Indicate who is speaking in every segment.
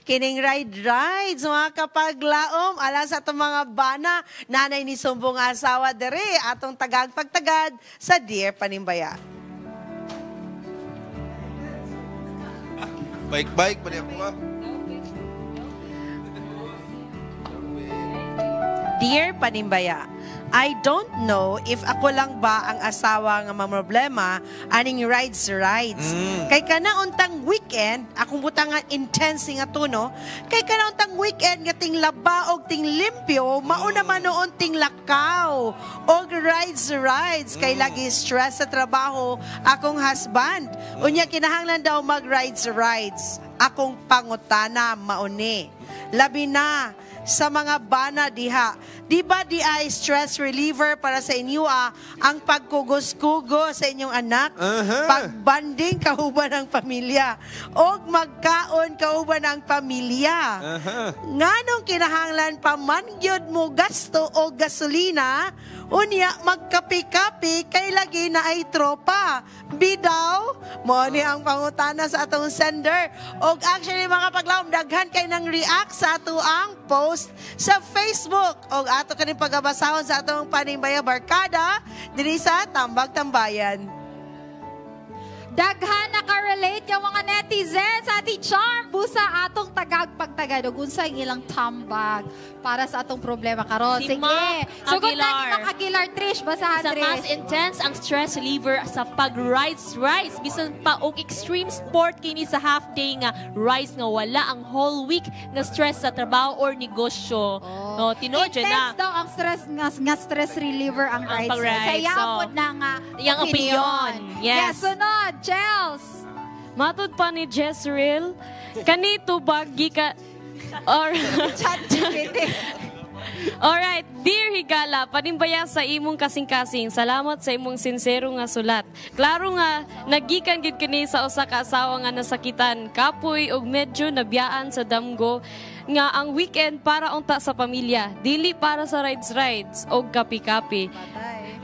Speaker 1: kining rides mga kapaglaom alang sa atong mga bana nanay ni sumbong asawa dere atong tagag-pagtagad sa Dear Panimbaya.
Speaker 2: Baik-baik pa niya po ha.
Speaker 1: Dear Panimbaya, I don't know if ako lang ba ang asawa nga problema aning rides. Kay kana untang weekend, akong butangan intense nga tuno, kay kana untang weekend nga ting laba og ting limpyo, mauna man noon ting lakaw og rides. Kay lagi stress sa trabaho akong husband. Unya kinahanglan daw mag rides. Akong pangutana mauni. Labi na sa mga bana diha. Di ba di ay stress reliever para sa inyo ang pagkugos-kugo sa inyong anak? Pagbanding kauban ng pamilya. O magkaon kauban ng pamilya. Nganong kinahanglan pa man gyud mo gasto o gasolina, unya magkapi-kapi kay lagi na ay tropa. Bidaw, mo ni ang pangutana sa atong sender. O actually mga paglaom, daghan kay nang react sa ato ang post sa Facebook. O ato kaning pagabasahon sa atong Panimbaya Barkada diri sa Tambag Tambayan.
Speaker 3: Daghan nakarelate yung mga netizens sa Ati Charm busa atong tagag-pagtagad ug unsay ilang tambag para sa atong problema karon.
Speaker 4: Si Mac
Speaker 3: Sugod na ni
Speaker 4: Aguilar.
Speaker 3: Mac Aguilar, Trish, basahan
Speaker 4: Sa
Speaker 3: Trish.
Speaker 4: mas intense ang stress reliever sa pag-rides. Bisan pa og extreme sport kini sa half day nga rides nga wala ang whole week nga stress sa trabaho or negosyo. No, tinuod dyan na.
Speaker 3: Intense daw ang stress nga stress reliever ang rides.
Speaker 4: pag-rides,
Speaker 3: Sa yapod na nga
Speaker 4: Yang opinion. Yes.
Speaker 3: Sunod, Chels.
Speaker 5: Matod pa ni Jezreel, kanito bagi ka... Or...
Speaker 3: Chat GPT.
Speaker 5: Alright, Dear Higala, panimbaya sa imong kasing-kasing. Salamat sa imong sincero nga sulat. Klaro nga, nagikan gid kini sa usa ka asawa nga nasakitan, kapoy ug medyo nabiyaan sa damgo nga ang weekend para unta sa pamilya, dili para sa rides og kapi-kapi.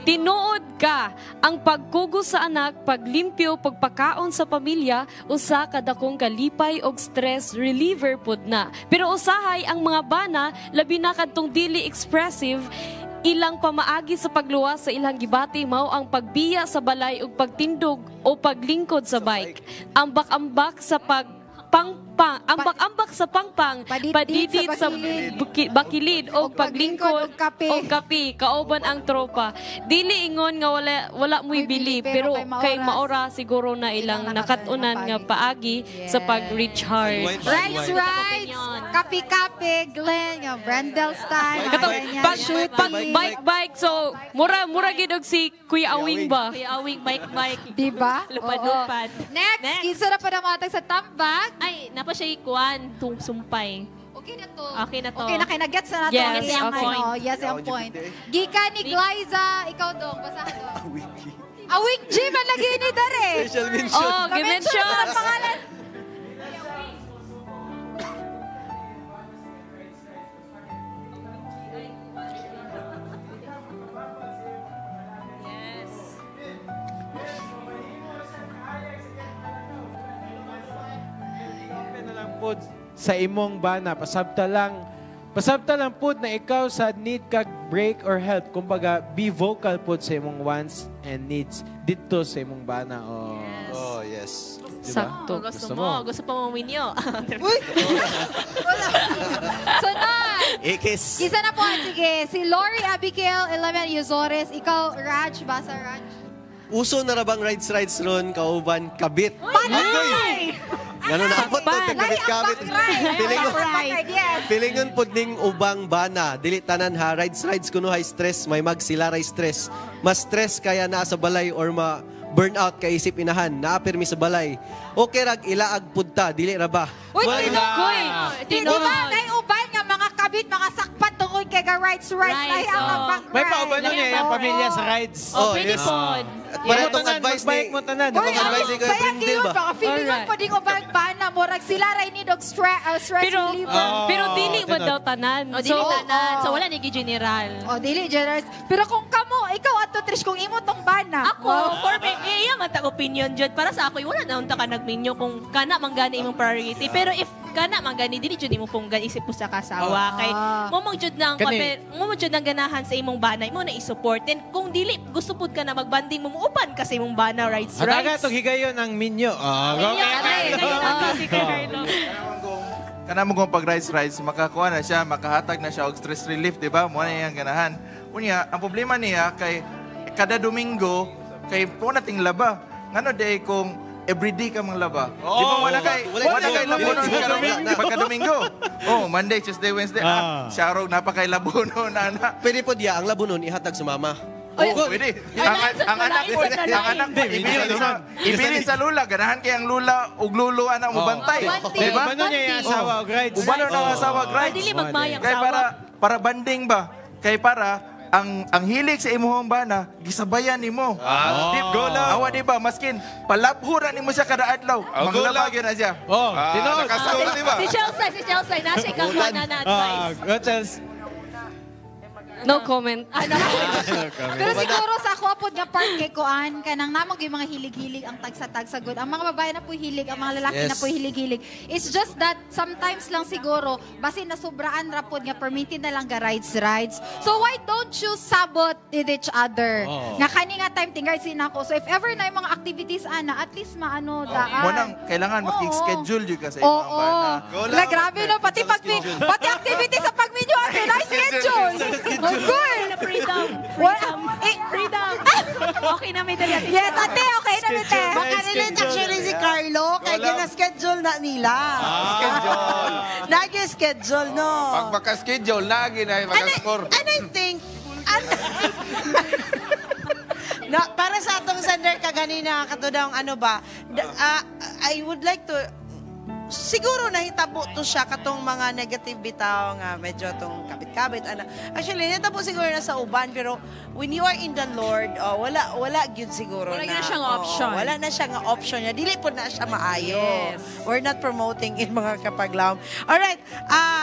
Speaker 5: Tinuod ka ang pagkugos sa anak, paglimpyo, pagpakaon sa pamilya, usa kadakong kalipay og stress reliever pud na. Pero usahay ang mga bana, labi na kadtong dili expressive, ilang pamaagi sa pagluwas sa ilang gibati mao ang pagbiya sa balay ug pagtindog o paglingkod sa bike. Ambak-ambak sa ambak-ambak sa pangpang, padidit sa bakilid o paglingkod o kapi, kauban ang tropa. Dili ingon nga wala mo'y bili, pero kay maora siguro na ilang nakatunan nga paagi sa pag-recharge.
Speaker 3: Rides, kapi-kapi, Glenn, yung Brendel style.
Speaker 5: Pag bike, so mura gid og si Kuya Awing ba?
Speaker 4: Kuya Awing, bike.
Speaker 3: Diba?
Speaker 4: Lupad-lupad.
Speaker 3: Next, kinsa na pa namatag sa tambag.
Speaker 4: Ay, napa siya ikuan, sumpay.
Speaker 3: Okay na to.
Speaker 4: Okay na to.
Speaker 3: Okay na, nagets na nato.
Speaker 5: Yes,
Speaker 3: ang
Speaker 5: okay.
Speaker 3: ano. Yes, ang point. Gika ni Glyza, ikaw dong, basahan dong. Awing G, man lagi ni Dare.
Speaker 2: Special mention.
Speaker 5: Oh,
Speaker 3: Ma-mention
Speaker 5: gimension.
Speaker 3: ang pangalan.
Speaker 6: Pod sa imong bana, pasabta lang pod na ikaw sa need kag break or help. Kumbaga, be vocal pod sa imong wants and needs dito sa imong bana.
Speaker 2: Oh, yes.
Speaker 6: Diba?
Speaker 5: Sakto.
Speaker 4: Gusto pa mo minyo.
Speaker 3: Uy! Sunod!
Speaker 2: Ikis.
Speaker 3: Kisa na po, sige. Si Lori Abigail, 11 Yuzores. Ikaw, Raj, basa Raj.
Speaker 2: Uso na ra bang rides ron kauban kabit?
Speaker 3: Patay!
Speaker 2: Ganun na abot na kabit-kabit. Pilingon pod ning ubang bana, dili tanan ha rides kuno high stress, may magsilaray stress. Mas stress kaya naa sa balay or burnout kay isip inahan, naa pirmi sa balay. Okay rag ilaag pudta, dili ra ba?
Speaker 3: Uy,
Speaker 4: Tinuod.
Speaker 3: Di ba, naiuban nga mga kabit, mga sakpat tungkol kay rides. Lahi ang abang
Speaker 6: May pauban nun yung pamilya sa rides.
Speaker 4: Pwede
Speaker 2: yes.
Speaker 4: pod.
Speaker 2: Para itong advice
Speaker 6: Magbayik mo tanan.
Speaker 3: Uy,
Speaker 2: advice ni Kuya
Speaker 3: saya
Speaker 2: Brindle
Speaker 3: kayo
Speaker 2: ba?
Speaker 3: baka feeling
Speaker 5: Alright.
Speaker 3: mo pwedeng ubang bana mo, rag sila rin ni dog stress reliever.
Speaker 5: Pero dili ba daw tanan?
Speaker 4: O, dili tanan. So, wala ni general.
Speaker 3: O, dili, generous. Pero kung kamo, ikaw at to Trish kung imo tong bana.
Speaker 4: Ako, for me, iya man tag opinion jud. Para sa ako, wala na unta ka nagminyo kung kana manggani imong priority. Pero if kana manggani dili jud imo pong isip po sa kasawa kay mo mang jud nang mo mang jud nang ganahan sa imong bana, imo na i-support. And kung dili gusto pud ka na magbanding mo upan ka sa imong bana rights.
Speaker 6: At aga itong higayon ang minyo.
Speaker 4: Si Carlo.
Speaker 7: Kanamo kung pag rides makakuha na siya, makahatag na siya og stress relief, di ba? Mo na iyang ganahan. Unya, ang problema niya kay kada Domingo kay po nating laba. Ngano day kung everyday ka mang laba. Di ba wala kay labo no pagka Domingo. Oh, Monday, Tuesday, Wednesday. Siya raw napakay labo no na.
Speaker 2: Pwede po diya ang labo nun ihatag sa mama.
Speaker 7: Pwede. Ang anak ibilin sa lula. Ganahan kay ang lula ug lulo anak mo bantay. Di ba?
Speaker 6: Ubano niya yung asawa og rides.
Speaker 7: Ubano na ang asawa og rides.
Speaker 4: Dili magmayang
Speaker 7: Kay
Speaker 4: sawa.
Speaker 7: para banding ba? Kay para ang hilig sa imong bana gisabayan nimo. Go lang. Awa di ba maskin palabhuran nimo siya kada adlaw. Manglaba gyud na siya.
Speaker 6: Tinood.
Speaker 7: Nakasul di ba?
Speaker 4: Si Chelsea, na siya kang na advice.
Speaker 6: What else?
Speaker 5: No comment.
Speaker 3: Pero siguro sa ako po nga part kay kuan kanang namog yung mga hilig-hilig ang tagsa-tagsa good. Ang mga babae na po hilig, ang mga lalaki na po hilig-hilig. It's just that sometimes lang siguro basin na sobraan ra pod nga permitted na lang ga rides. So why don't you sabot with each other? Nga kani nga time tingal sinako. So if ever na yung mga activities ana, at least maano daan.
Speaker 7: Mo nang kailangan maki-schedule jud ka sa imong bana.
Speaker 3: La grabe no pati pati activity sa pagminyo ano na schedule. Good.
Speaker 4: Freedom.
Speaker 3: Freedom.
Speaker 4: Okay na may dali.
Speaker 3: Yes, ate, okay na ate.
Speaker 1: Makarelate actually si Carlo, kaya gina-schedule na nila.
Speaker 8: Schedule.
Speaker 1: Nag-schedule, no?
Speaker 8: Pag maka-schedule, lagi na maka-score.
Speaker 1: And I think, para sa atong sender kaganina, katudang ano ba, I would like to, siguro nahitabo to siya katong mga negative bitaw nga medyo tong kabit-kabit ana. Actually nahitabo siguro na sa uban pero when you are in the Lord, wala gyud siguro
Speaker 4: Wala
Speaker 1: na.
Speaker 4: na siyang option.
Speaker 1: Wala na siya nga option niya. Dili po na siya maayo.
Speaker 4: Yes.
Speaker 1: We're not promoting in mga kapaglaom. Alright,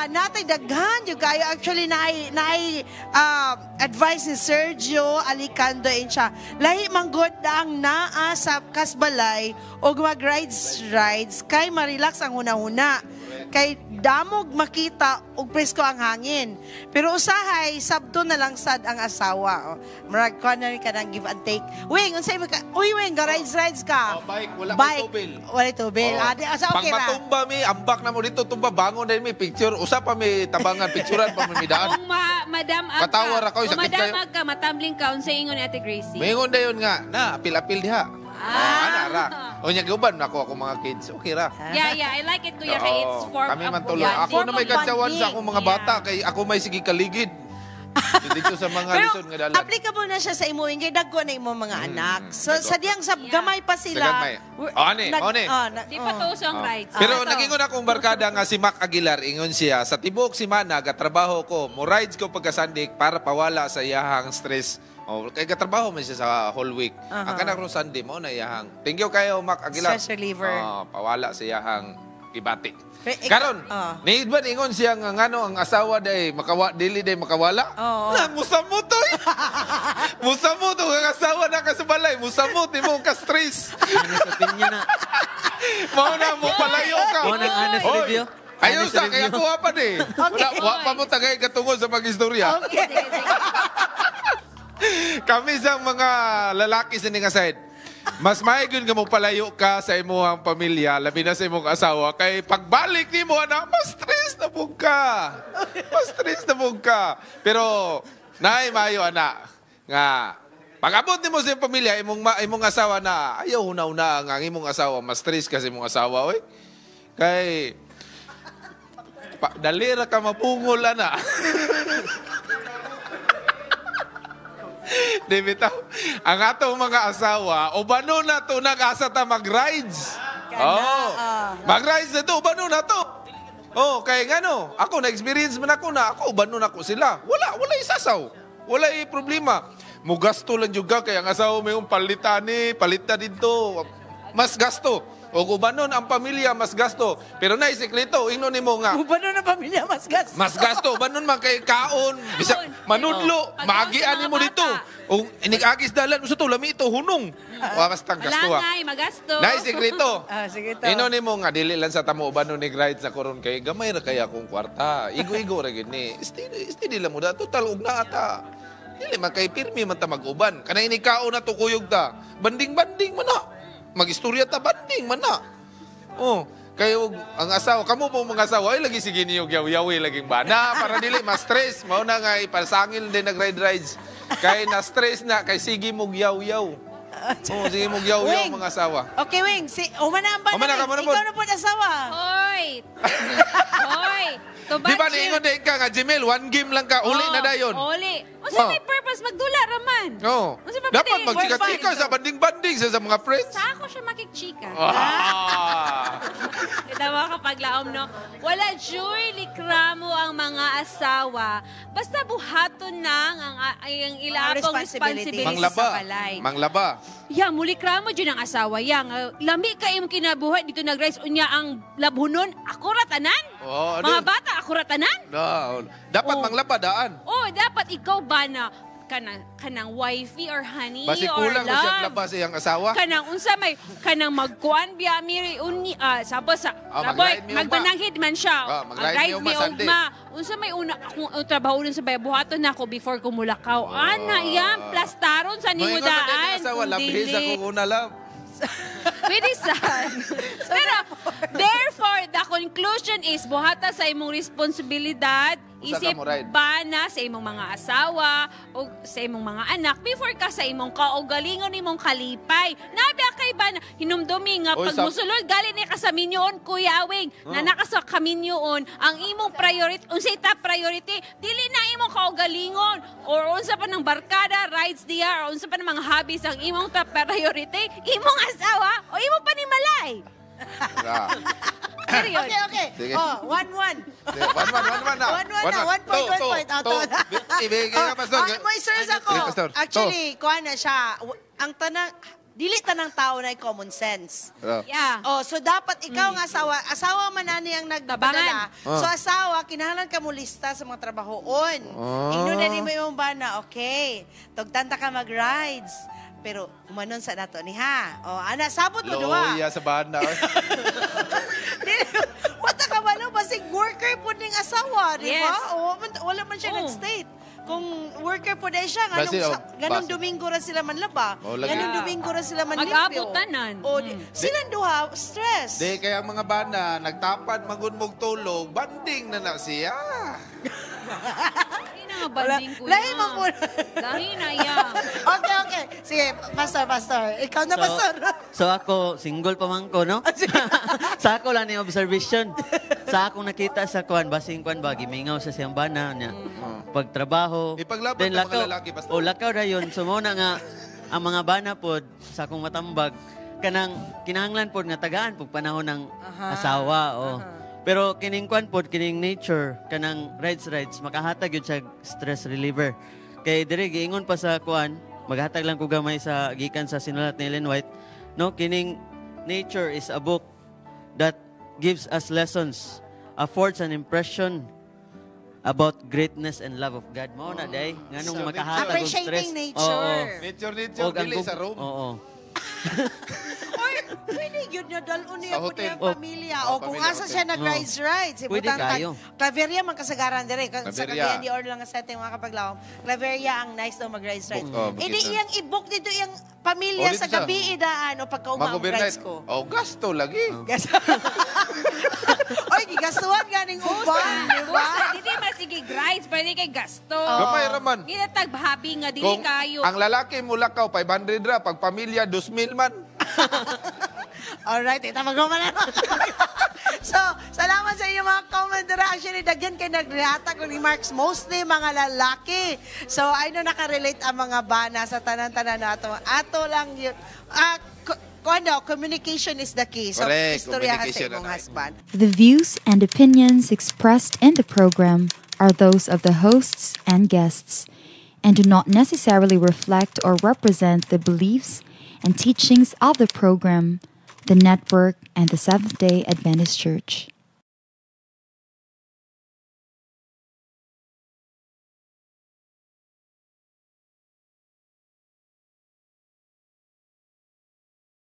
Speaker 1: natay daghan yung kayo. Actually, naay advice ni Sergio Alicando in siya. Lahi manggod na ang naa sa kasbalay o mag-rides kay marelax ang una-una. Kay damog makita og presko ang hangin. Pero usahay, sabto na lang sad ang asawa. Marag ko na rin ka ng give and take. Wing, unsay mo ka? Uy, Wing, rides ka.
Speaker 8: Bike, wala kay tubil.
Speaker 1: Wala tubil. Asa
Speaker 8: Pag
Speaker 1: okay ra.
Speaker 8: matumba mi, ambak na mo dito, tumba, bangon na mi, picture. Usa pa mi tabangan, picturean pa mi daan.
Speaker 9: Kung madam ag
Speaker 8: Patawar ako,
Speaker 9: kung
Speaker 8: sakit kayo.
Speaker 9: madam ag ka, matambling ka, unsay ingon ni Ate Gracie.
Speaker 8: Mayingon na yun nga, na, apil-apil diha. Ana ra. O niya guban ako mga kids. Okay ra.
Speaker 9: Yeah, I like it kuya kay it's form
Speaker 8: Kami man
Speaker 9: of
Speaker 8: tuloy.
Speaker 9: bonding.
Speaker 8: Ako na may katsawan sa akong mga bata kay ako may sige kaligid. Dito sa mga
Speaker 1: Pero
Speaker 8: lison nga dalan.
Speaker 1: applicable na siya sa imo kay dagko na imo mga anak. So sadyang sa gamay pa sila.
Speaker 8: Sa gamay. Ani.
Speaker 9: Di pa tuso ang rights.
Speaker 8: Pero nagingon akong barkada nga si Mac Aguilar, ingon siya, sa tibok si Mana, gatrabaho ko, mo rides ko pagkasandik para pawala sa iyahang stress. Kaya katrabaho man siya sa whole week. Ang kanang ro Sunday mo na iyahang. Thank you kayo, Mac Aguilar.
Speaker 1: Stress reliever.
Speaker 8: Pawala sa iyahang ibati.
Speaker 1: Karon,
Speaker 8: Karon, ni ba ingon siya nga ngano ang asawa day dili day makawala? Na musamot to. Musamot to ang asawa na kasabalay, musamot mo ka stress. Mao na mo palayo ka.
Speaker 10: Mo nang honest review.
Speaker 8: Ayos sa kaya kuha pa ni. Wa pa mo tagay katungod sa mag-istorya. Kami sa mga lalaki sa ning side. Mas maaygon nga mo palayo ka sa imong pamilya, labi na sa imong asawa kay pagbalik nimo ana, mas stress na pug ka. Mas stress na pug ka. Pero naay maayo ana nga pag-abot nimo sa imong pamilya, imong asawa na ayaw una-una ang imong asawa, mas stress ka sa imong asawa oy. Kay dali ra ka mapungol ana. Di bitaw, ang atong mga asawa, ubano na to nag-asa ta mag-rides. Mag-rides na to, ubano na to. Kaya ngano, ako na-experience man ako na, ubano na ko sila. Wala isasaw. Wala problema. Mugasto lang juga, kaya ang asawa may palita dito. Mas gasto. O kubanon ang pamilya mas gasto. Pero na isikreto, ingnon nimo nga.
Speaker 1: Paano na pamilya mas gas?
Speaker 8: Mas gasto, banon man kay kaon, bisa manudlo, maagian nimo dito. O inig-agis dalan, usa to lami ito hunong. Wa basta gasto.
Speaker 9: Langay, magasto.
Speaker 8: Na isikreto.
Speaker 1: Sige to.
Speaker 8: Ingnon nimo nga dili lang sa tamo banon ni right sa koron kay gamay ra kaya akong kwarta. Igo-igo ra gid ni. Steady lang mo da total ug na ata. Dili man kay pirmi man ta mag-uban. Kanay ni kaon na to kuyog ta. Banding-banding man na. Magistorya ta banding man na. Oh, kayo ang asawa, kamo po mga asawa, ay lagi sige niyo yaw-yawi laging bana para dili ma-stress. Mao na nga ipasangil din nag-ride-rides. Kay na-stress na kay sige mo yaw-yaw. Oh, sige mo yaw-yaw
Speaker 1: Wing.
Speaker 8: mga asawa.
Speaker 1: Okay, Wing. Umana ang bana.
Speaker 8: Umana ka, umana po.
Speaker 1: Ikaw na po asawa.
Speaker 9: Hoy! Hoy!
Speaker 8: Di ba niingon din ka nga, Jimel, one game lang ka, uli na dayon.
Speaker 9: Uli. Unsa may purpose magdula raman?
Speaker 8: Oo.
Speaker 9: Unsa ba
Speaker 8: Dapat
Speaker 9: pwede?
Speaker 8: magchika-chika sa banding-banding sa mga friends.
Speaker 9: Sa ako siya makikchika.
Speaker 8: Ah.
Speaker 9: Itawa kapag laom, no? Wala joy likramo ang mga asawa. Basta buhaton nang ang ilapong responsibility
Speaker 8: Manglaba.
Speaker 9: sa balay.
Speaker 8: Manglaba.
Speaker 9: Ya, muli kramo dyan ang asawa. Yang, lami ka imong kinabuhay dito nag-rise unya ang labhunon. Ako ratanan?
Speaker 8: Oh,
Speaker 9: Mga bata, ako ratanan?
Speaker 8: No. Dapat
Speaker 9: Oh.
Speaker 8: manglaba daan.
Speaker 9: Oh, dapat ikaw ba na kanang wifey or honey
Speaker 8: Basi
Speaker 9: or
Speaker 8: kulang ko siyang
Speaker 9: love?
Speaker 8: labas iyang asawa.
Speaker 9: Kanang unsa may kanang magkuan biya mi uni sapos sa
Speaker 8: mag-ride mi ugma.
Speaker 9: magbananghid man siya.
Speaker 8: mag-ride mi ugma Sunday.
Speaker 9: Unsa may una akong trabaho dun sa bayabuhaton nako before ko mulakaw. Ana yan plastaron sa nimo
Speaker 8: Moingon na din ang
Speaker 9: daan.
Speaker 8: asawa,
Speaker 9: kung
Speaker 8: labhis
Speaker 9: dili.
Speaker 8: ako una love.
Speaker 9: Pwede sad. Pero, therefore, the conclusion is, buhata sa imong responsibilidad,
Speaker 8: Usa ka
Speaker 9: isip
Speaker 8: mo ride.
Speaker 9: bana sa imong mga asawa o sa imong mga anak before ka sa imong kaugalingon imong kalipay. Nabi kay bana hinumdumi nga
Speaker 8: Oy,
Speaker 9: pag musulod gali ni ka sa minyoon Kuya Awing na nakasa ka minyoon ang imong priority unsay top priority dili na imong kaugalingon or unsa pa ng barkada rides diya or unsa pa ng mga hobbies ang imong top priority imong asawa o imong panimalay. Period.
Speaker 1: Okay.
Speaker 8: Sige.
Speaker 1: Oh, 1-1.
Speaker 8: One na.
Speaker 1: 1-1 na. 1 point, 1 point.
Speaker 8: Ibigay ka, Pastor.
Speaker 1: Moisters ako.
Speaker 8: Sige, Pastor.
Speaker 1: Actually, kuha na siya. Ang dili tanang tao na common sense.
Speaker 9: Yeah.
Speaker 1: Oh, so dapat ikaw nga asawa man ani ang nagpadala. So asawa, kinahanglan ka mo lista sa mga trabahoon. Ingno na ni mo imong bana, okay. Tugtanta ka mag-rides. Pero umanon sa nato ni ha. Oh, ana sabot mo duha.
Speaker 8: Loya sa banda.
Speaker 1: Wata ka ba no? Basig worker po ning asawa, di ba?
Speaker 9: Yes.
Speaker 1: Wala man siya nag-state. Kung worker po dahil siya,
Speaker 8: Basi,
Speaker 1: ganong
Speaker 8: basi.
Speaker 1: Domingo ra sila manlaba.
Speaker 8: Lagi.
Speaker 1: Ganong Domingo ra sila manlimpyo.
Speaker 9: Mag-abot-tanan.
Speaker 1: O, silang duha, stress.
Speaker 8: Di kaya mga bana, nagtapad magunmog tulog, banding na na siya.
Speaker 9: Lahi na nga banding ko
Speaker 1: Lahi mo po.
Speaker 9: Lahi na yan.
Speaker 1: Okay. Sige, pastor. Ikaw na, pastor.
Speaker 10: So ako, single pa man ko, no? Sa ako lang yung observation. Sa akong nakita sa kuan, basing kuan ba, gimingaw sa siyang bana niya. Pagtrabaho.
Speaker 8: Ipaglaban ng mga lalaki, pastor.
Speaker 10: O lakaw na yun. So muna nga, ang mga bana pod sa akong matambag, kanang kinahanglan pod nga tagaan pag panahon ng asawa. Pero kining kuan pod, kining nature, kanang rides, makahatag yun siya stress reliever. Kay dire giingon pa sa kuan, maghatag lang ko gamay sa gikan sa sinulat ni Ellen White. No, kining nature is a book that gives us lessons, affords an impression about greatness and love of God. Mao na day, nganong makahatag og stress.
Speaker 1: Appreciating nature.
Speaker 8: Nature,
Speaker 10: Og ang
Speaker 8: dili sa room.
Speaker 10: Oo.
Speaker 1: Or, pwede yun na dalon niya
Speaker 8: Sa
Speaker 1: po
Speaker 8: hotel.
Speaker 1: niyang pamilya. O kung
Speaker 8: pamilya,
Speaker 1: asa
Speaker 8: hotel.
Speaker 1: siya nag-rides.
Speaker 10: Pwede kayo.
Speaker 1: Claveria man kasagaran dire. Sa
Speaker 8: Claveria.
Speaker 1: Cagayan di or lang nga setting mga kapaglawom. Claveria ang nice daw mag-rides.
Speaker 8: Oh,
Speaker 1: Hindi
Speaker 8: bukit na.
Speaker 1: iyang i-book dito iyang pamilya
Speaker 8: Oh, dito
Speaker 1: sa
Speaker 8: siya.
Speaker 1: gabi idaan o pagkauma ang
Speaker 8: Mag-overnight.
Speaker 1: rides ko.
Speaker 8: Oh, gasto lagi.
Speaker 1: Oy, gigastuhan ganing uban, di ba?
Speaker 9: Busa, dili masige rides, pwede kay gasto.
Speaker 8: Gamay raman.
Speaker 9: Ginatag habi nga dili
Speaker 8: Kung
Speaker 9: kayo.
Speaker 8: ang lalaki mulakaw, 500 ra. Pag pamilya, 2,000 man.
Speaker 1: Alright, ita mag-uma na. So, salamat sa inyo mga comment. Actually, dagyan kayo nag-react ko ni Marks. Mostly mga lalaki. So, I know nakarelate ang mga bana sa tanan-tanan na ito. Ato lang yun. Communication is the key. So,
Speaker 8: Correct.
Speaker 1: istoryahan sa
Speaker 8: Communication
Speaker 1: imong
Speaker 8: na.
Speaker 1: husband.
Speaker 11: The views and opinions expressed in the program are those of the hosts and guests and do not necessarily reflect or represent the beliefs and teachings of the program, the network, and the Seventh-day Adventist Church.